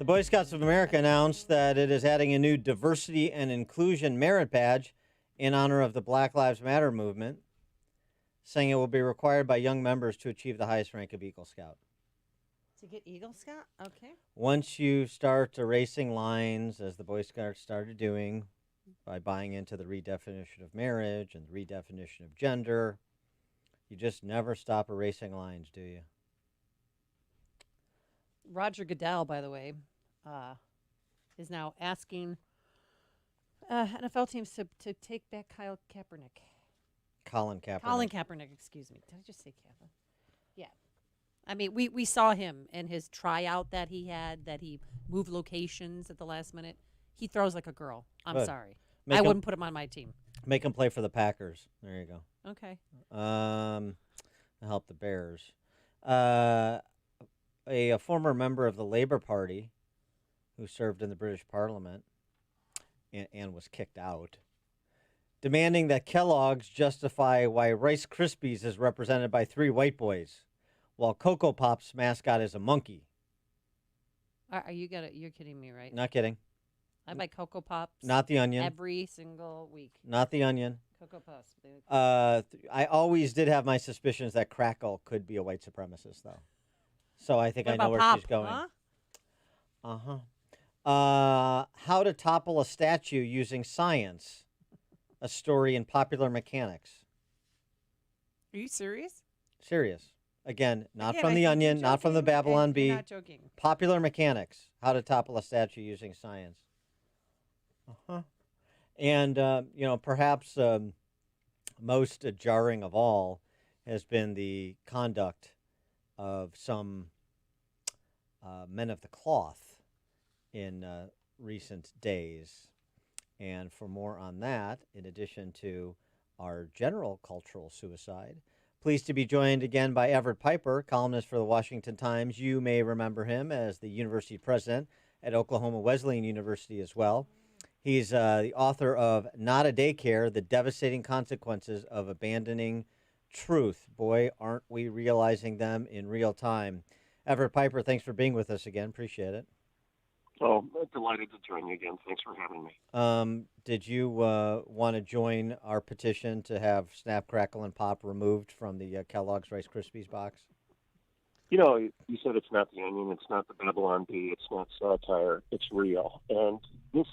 Boy Scouts of America announced that it is adding a new diversity and inclusion merit badge in honor of the Black Lives Matter movement, saying it will be required by young members to achieve the highest rank of Eagle Scout. To get Eagle Scout? Okay. Once you start erasing lines, as the Boy Scouts started doing by buying into the redefinition of marriage and the redefinition of gender, you just never stop erasing lines, do you? Roger Goodell, by the way, is now asking NFL teams to take back Colin Kaepernick. Colin Kaepernick. Colin Kaepernick, excuse me. Did I just say Kevin? Yeah. I mean, we saw him in his tryout that he had, that he moved locations at the last minute. He throws like a girl. I'm Good. sorry. Make I him- wouldn't put him on my team. Make him play for the Packers. There you go. Okay. Help the Bears. A former member of the Labour Party who served in the British Parliament and was kicked out, demanding that Kellogg's justify why Rice Krispies is represented by 3 white boys, while Cocoa Pop's mascot is a monkey. You're kidding me, right? Not kidding. I buy Cocoa Pops. Not the Onion. Every single week. Not the Onion. Cocoa Puffs. I always did have my suspicions that Crackle could be a white supremacist, though. So I think What I know about where Pop? she's going. Huh? How to topple a statue using science. A story in Popular Mechanics. Are you serious? Serious. Again, not Again, from I The think Onion, you're not from the joking, Babylon and Bee. You're not joking. Popular Mechanics. How to topple a statue using science. And, perhaps most jarring of all has been the conduct of some men of the cloth in recent days. And for more on that, in addition to our general cultural suicide, pleased to be joined again by Everett Piper, columnist for the Washington Times. You may remember him as the university president at Oklahoma Wesleyan University as well. He's the author of Not a Daycare, The Devastating Consequences of Abandoning Truth. Boy, aren't we realizing them in real time. Everett Piper, thanks for being with us again. Appreciate it. Oh, delighted to join you again. Thanks for having me. Did you want to join our petition to have Snap, Crackle, and Pop removed from the Kellogg's Rice Krispies box? You know, you said it's not the Onion, it's not the Babylon Bee, it's not satire, it's real. And this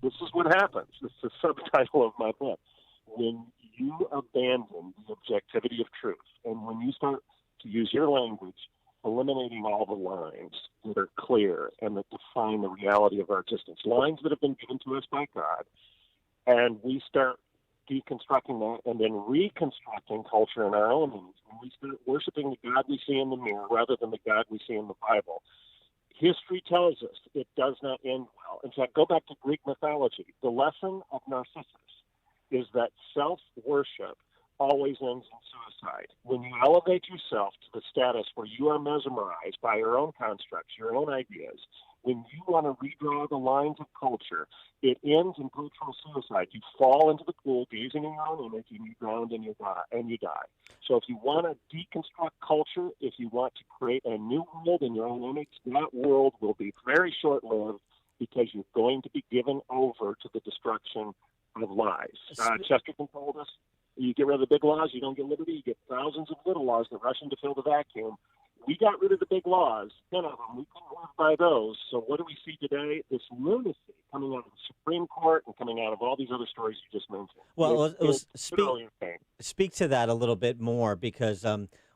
is what happens. This is the subtitle of my book. When you abandon the objectivity of truth, and when you start to use your language, eliminating all the lines that are clear and that define the reality of our existence, lines that have been given to us by God, and we start deconstructing that and then reconstructing culture in our own image, when we start worshiping the God we see in the mirror rather than the God we see in the Bible, history tells us it does not end well. In fact, go back to Greek mythology. The lesson of Narcissus is that self-worship always ends in suicide. When you elevate yourself to the status where you are mesmerized by your own constructs, your own ideas, when you want to redraw the lines of culture, it ends in cultural suicide. You fall into the pool, gazing in your own image, and you drown and you die. So if you want to deconstruct culture, if you want to create a new world in your own image, that world will be very short-lived because you're going to be given over to the destruction of lies. Chesterton told us, you get rid of the big laws, you don't get liberty. You get thousands of little laws that rush in to fill the vacuum. We got rid of the big laws, 10 of them. We couldn't live by those. So what do we see today? This lunacy coming out of the Supreme Court and coming out of all these other stories you just mentioned. Well, speak to that a little bit more, because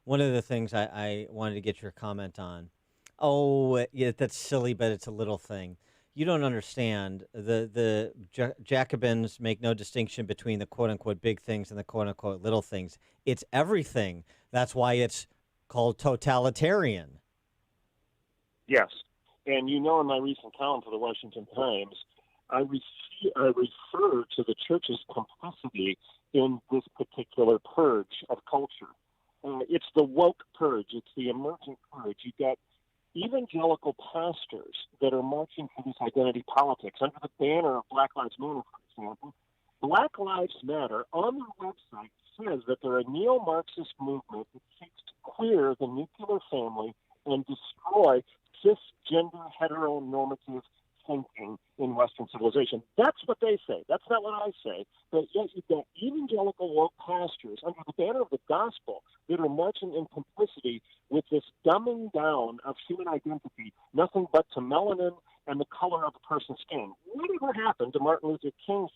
one of the things I wanted to get your comment on. Oh, yeah, that's silly, but it's a little thing. You don't understand. The Jacobins make no distinction between the quote-unquote big things and the quote-unquote little things. It's everything. That's why it's called totalitarian. Yes. And you know, in my recent column for the Washington Times, I refer to the church's complicity in this particular purge of culture. It's the woke purge. It's the emergent purge. You got evangelical pastors that are marching for this identity politics under the banner of Black Lives Matter, for example. Black Lives Matter on their website says that they're a neo-Marxist movement that seeks to clear the nuclear family and destroy cisgender heteronormative thinking in Western civilization. That's what they say. That's not what I say. But yet you've got evangelical woke pastors under the banner of the gospel that are marching in complicity with this dumbing down of human identity, nothing but to melanin and the color of a person's skin. Whatever happened to Martin Luther King's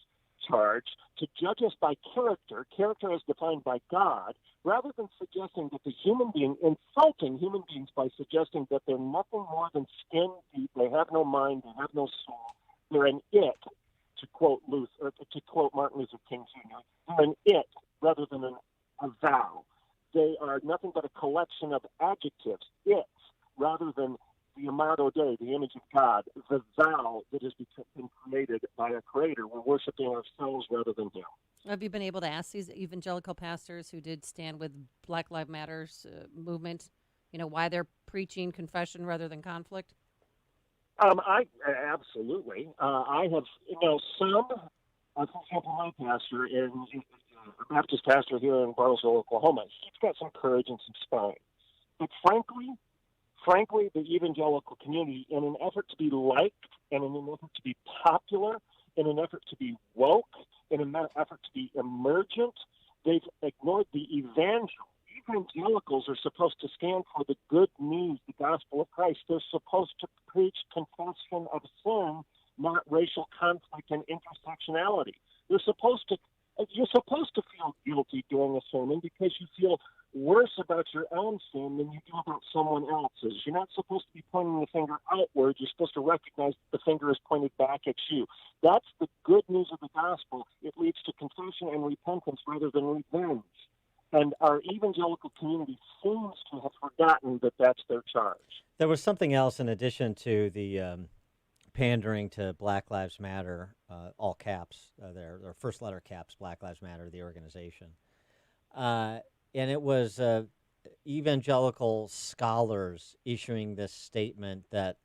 charge to judge us by character as defined by God, rather than suggesting that the human being, insulting human beings by suggesting that they're nothing more than skin deep, they have no mind, they have no soul, they're an it, to quote Martin Luther King Jr., they're an it rather than a thou. They are nothing but a collection of adjectives, it's, rather than the Imago Dei, the image of God, the thou that has been created by a creator. We're worshiping ourselves rather than Him. Have you been able to ask these evangelical pastors who did stand with Black Lives Matter's movement, why they're preaching confession rather than conflict? I absolutely. I have, some. For example, my pastor, a Baptist pastor here in Bartlesville, Oklahoma, he's got some courage and some spine. But frankly, the evangelical community, in an effort to be liked, and in an effort to be popular, in an effort to be woke, in an effort to be emergent, they've ignored the evangel. Evangelicals are supposed to stand for the good news, the gospel of Christ. They're supposed to preach confession of sin, not racial conflict and intersectionality. You're supposed to feel guilty during a sermon because you feel worse about your own sin than you do about someone else's. You're not supposed to be pointing the finger outward. You're supposed to recognize that the finger is pointed back at you. That's the good news of the gospel. It leads to confession and repentance rather than revenge. And our evangelical community seems to have forgotten that that's their charge. There was something else in addition to the pandering to Black Lives Matter, all caps, their first letter caps, Black Lives Matter, the organization. And it was evangelical scholars issuing this statement that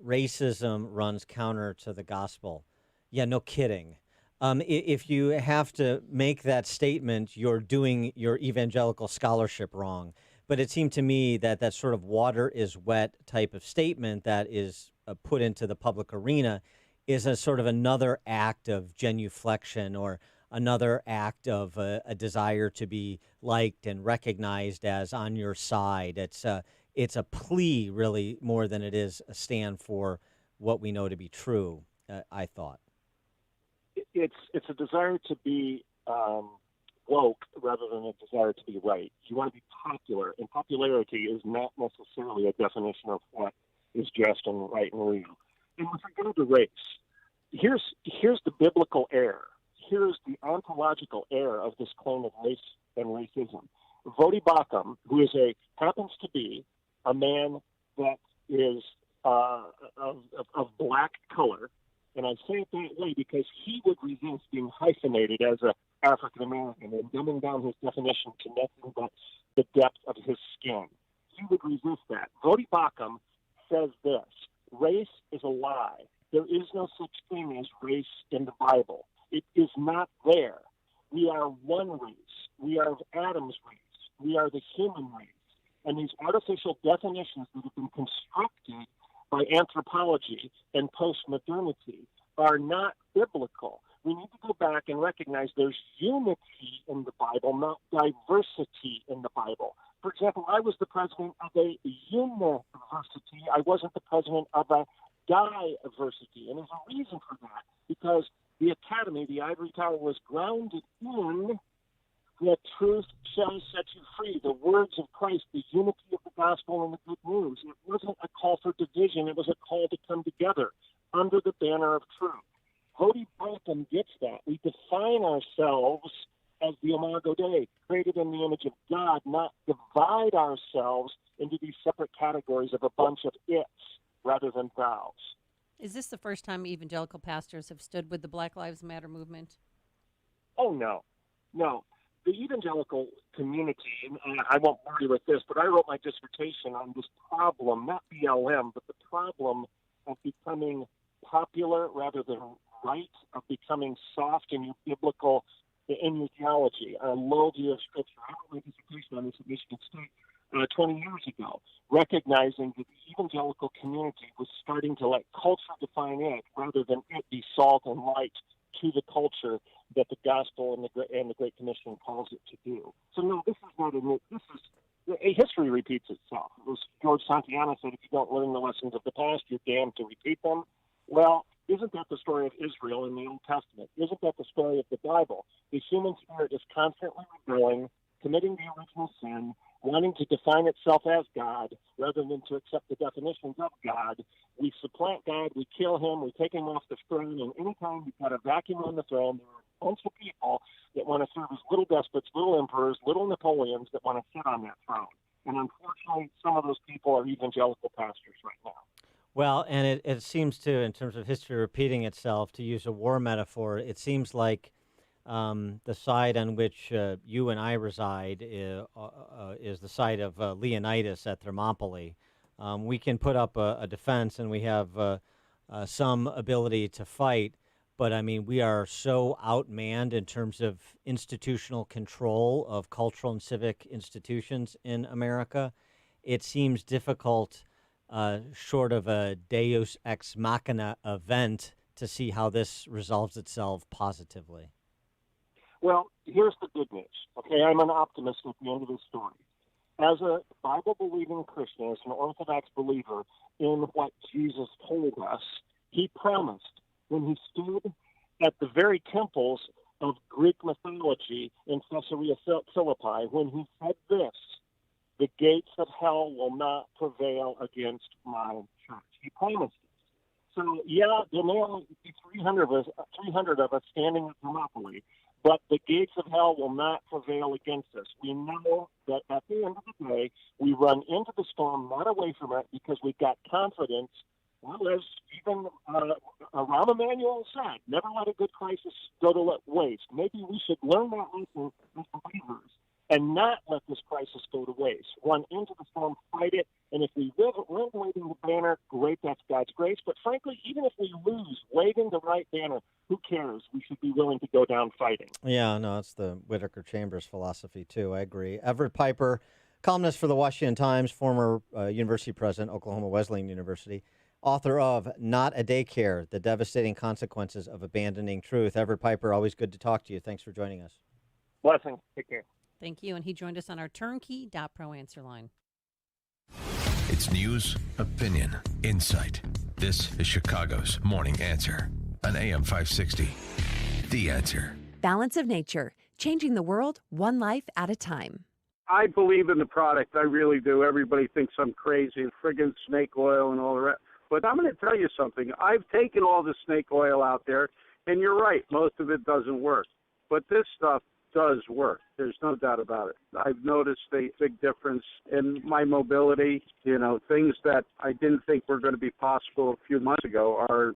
racism runs counter to the gospel. Yeah, no kidding. If you have to make that statement, you're doing your evangelical scholarship wrong. But it seemed to me that that sort of water is wet type of statement that is put into the public arena is a sort of another act of genuflection or another act of a desire to be liked and recognized as on your side. It's a plea really more than it is a stand for what we know to be true, I thought. It's a desire to be woke rather than a desire to be right. You want to be popular, and popularity is not necessarily a definition of what is just and right and real. And with regard to race, here's the biblical error. Here's the ontological error of this claim of race and racism. Vodi Bakum, who happens to be a man that is of black color, and I say it that way because he would resist being hyphenated as an African American and dumbing down his definition to nothing but the depth of his skin. He would resist that. Vodi Bakum says this: race is a lie. There is no such thing as race in the Bible. It is not there. We are one race. We are of Adam's race. We are the human race. And these artificial definitions that have been constructed by anthropology and postmodernity are not biblical. We need to go back and recognize there's unity in the Bible, not diversity in the Bible. For example, I was the president of a university. I wasn't the president of a diversity. And there's a reason for that, because the academy, the ivory tower, was grounded in the truth shall set you free, the words of Christ, the unity of the gospel and the good news. It wasn't a call for division. It was a call to come together under the banner of truth. Vodi Bakum gets that. We define ourselves as the Imago Dei, created in the image of God, not divide ourselves into these separate categories of a bunch of its rather than thous. Is this the first time evangelical pastors have stood with the Black Lives Matter movement? Oh, no. The evangelical community, and I won't bore you with this, but I wrote my dissertation on this problem, not BLM, but the problem of becoming popular rather than right, of becoming soft in your biblical, in your theology, a low view of Scripture. I wrote my dissertation on this at Michigan State. 20 years ago, recognizing that the evangelical community was starting to let culture define it rather than it be salt and light to the culture that the gospel and the Great Commission calls it to do. So no, this is not a new. This is history repeats itself. It was George Santayana said, if you don't learn the lessons of the past, you're damned to repeat them. Well, isn't that the story of Israel in the Old Testament? Isn't that the story of the Bible? The human spirit is constantly rebelling, committing the original sin, wanting to define itself as God rather than to accept the definitions of God. We supplant God, we kill him, we take him off the throne, and anytime you've got a vacuum on the throne, there are a bunch of people that want to serve as little despots, little emperors, little Napoleons that want to sit on that throne. And unfortunately, some of those people are evangelical pastors right now. Well, and it seems to, in terms of history repeating itself, to use a war metaphor, it seems like the side on which you and I reside is the side of Leonidas at Thermopylae. We can put up a defense, and we have some ability to fight, but I mean, we are so outmanned in terms of institutional control of cultural and civic institutions in America. It seems difficult, short of a Deus ex machina event, to see how this resolves itself positively. Well, here's the good news. Okay, I'm an optimist at the end of this story. As a Bible-believing Christian, as an Orthodox believer in what Jesus told us, he promised when he stood at the very temples of Greek mythology in Caesarea Philippi, when he said this, the gates of hell will not prevail against my church. He promised it. So, yeah, there may only be 300 of us standing at Thermopylae, but the gates of hell will not prevail against us. We know that at the end of the day, we run into the storm, not away from it, because we've got confidence. Well, as even Rahm Emanuel said, never let a good crisis go to waste. Maybe we should learn that lesson as believers and not let this crisis go to waste. Run into the storm, fight it, and if we win waving the banner, great, that's God's grace. But frankly, even if we lose waving the right banner, who cares? We should be willing to go down fighting. Yeah, no, it's the Whitaker Chambers philosophy, too. I agree. Everett Piper, columnist for the Washington Times, former university president, Oklahoma Wesleyan University, author of Not a Daycare, The Devastating Consequences of Abandoning Truth. Everett Piper, always good to talk to you. Thanks for joining us. Blessings. Take care. Thank you. And he joined us on our turnkey.pro answer line. It's news, opinion, insight. This is Chicago's Morning Answer on AM 560. The Answer. Balance of Nature, changing the world one life at a time. I believe in the product. I really do. Everybody thinks I'm crazy, friggin' snake oil and all the rest. But I'm going to tell you something. I've taken all the snake oil out there, and you're right. Most of it doesn't work. But this stuff does work. There's no doubt about it. I've noticed a big difference in my mobility. You know, things that I didn't think were going to be possible a few months ago are